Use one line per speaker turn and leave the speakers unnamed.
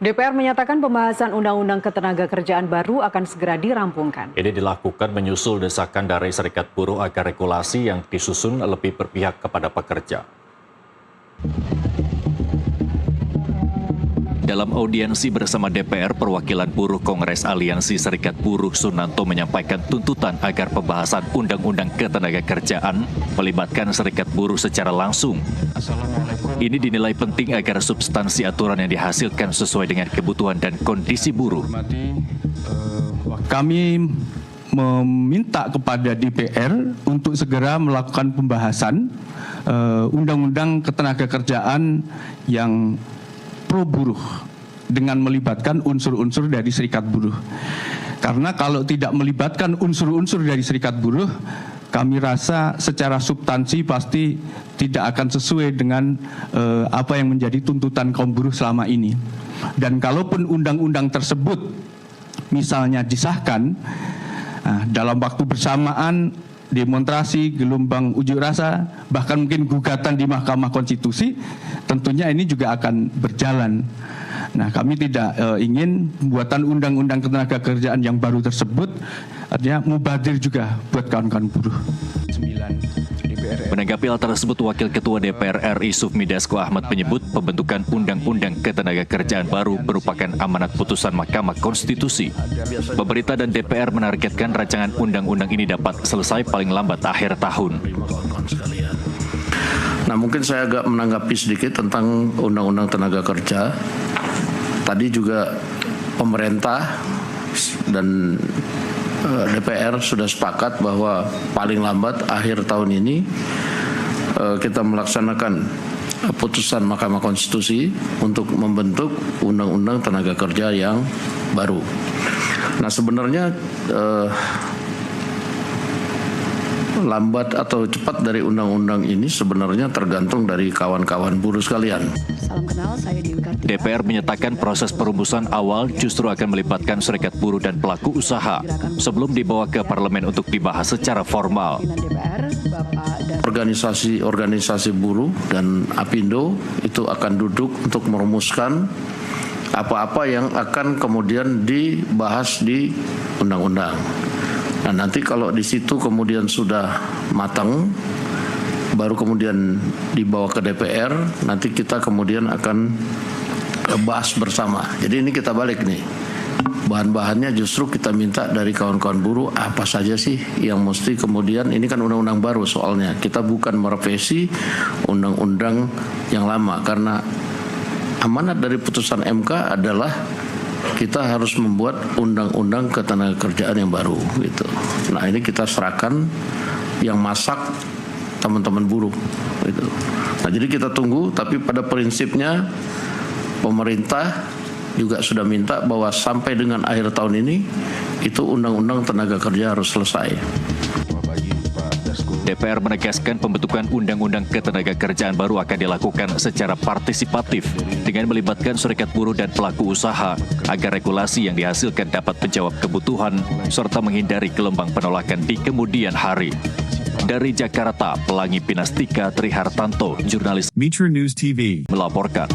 DPR menyatakan pembahasan Undang-Undang Ketenagakerjaan baru akan segera dirampungkan.
Ini dilakukan menyusul desakan dari Serikat Buruh agar regulasi yang disusun lebih berpihak kepada pekerja. Dalam audiensi bersama DPR, perwakilan buruh Kongres Aliansi Serikat Buruh Sunanto menyampaikan tuntutan agar pembahasan Undang-Undang Ketenagakerjaan melibatkan serikat buruh secara langsung. Ini dinilai penting agar substansi aturan yang dihasilkan sesuai dengan kebutuhan dan kondisi buruh.
Kami meminta kepada DPR untuk segera melakukan pembahasan Undang-Undang Ketenagakerjaan yang pro buruh dengan melibatkan unsur-unsur dari serikat buruh. Karena kalau tidak melibatkan unsur-unsur dari serikat buruh, kami rasa secara substansi pasti tidak akan sesuai dengan apa yang menjadi tuntutan kaum buruh selama ini. Dan kalaupun undang-undang tersebut misalnya disahkan, dalam waktu bersamaan demonstrasi, gelombang unjuk rasa, bahkan mungkin gugatan di Mahkamah Konstitusi, tentunya ini juga akan berjalan. Nah, kami tidak ingin pembuatan Undang-Undang Ketenagakerjaan yang baru tersebut artinya mubadir juga buat kawan-kawan buruh.
Menanggapi hal tersebut, Wakil Ketua DPR RI Sufmi Dasko Ahmad menyebut pembentukan Undang-Undang Ketenagakerjaan baru merupakan amanat putusan Mahkamah Konstitusi. Pemerintah dan DPR menargetkan rancangan undang-undang ini dapat selesai paling lambat akhir tahun.
Nah, mungkin saya agak menanggapi sedikit tentang Undang-Undang Tenaga Kerja. Tadi juga pemerintah dan DPR sudah sepakat bahwa paling lambat akhir tahun ini kita melaksanakan putusan Mahkamah Konstitusi untuk membentuk Undang-Undang Tenaga Kerja yang baru. Nah, sebenarnya lambat atau cepat dari undang-undang ini sebenarnya tergantung dari kawan-kawan buruh sekalian.
Salam kenal, saya Dewi Kartika.
DPR menyatakan proses perumusan awal justru akan melibatkan serikat buruh dan pelaku usaha sebelum dibawa ke parlemen untuk dibahas secara formal.
Organisasi buruh dan APindo itu akan duduk untuk merumuskan apa-apa yang akan kemudian dibahas di undang-undang. Nah, nanti kalau di situ kemudian sudah matang, baru kemudian dibawa ke DPR, nanti kita kemudian akan bahas bersama. Jadi ini kita balik nih, bahan-bahannya justru kita minta dari kawan-kawan buruh apa saja sih yang mesti kemudian, ini kan undang-undang baru soalnya, kita bukan merevisi undang-undang yang lama, karena amanat dari putusan MK adalah kita harus membuat undang-undang ketenagakerjaan yang baru gitu. Nah, ini kita serahkan yang masak teman-teman buruh gitu. Nah, jadi kita tunggu, tapi pada prinsipnya pemerintah juga sudah minta bahwa sampai dengan akhir tahun ini itu undang-undang tenaga kerja harus selesai.
DPR menegaskan pembentukan Undang-Undang Ketenagakerjaan baru akan dilakukan secara partisipatif dengan melibatkan serikat buruh dan pelaku usaha agar regulasi yang dihasilkan dapat menjawab kebutuhan serta menghindari gelombang penolakan di kemudian hari. Dari Jakarta, Pelangi Pinastika Trihartanto, jurnalis
Mitra News TV,
melaporkan.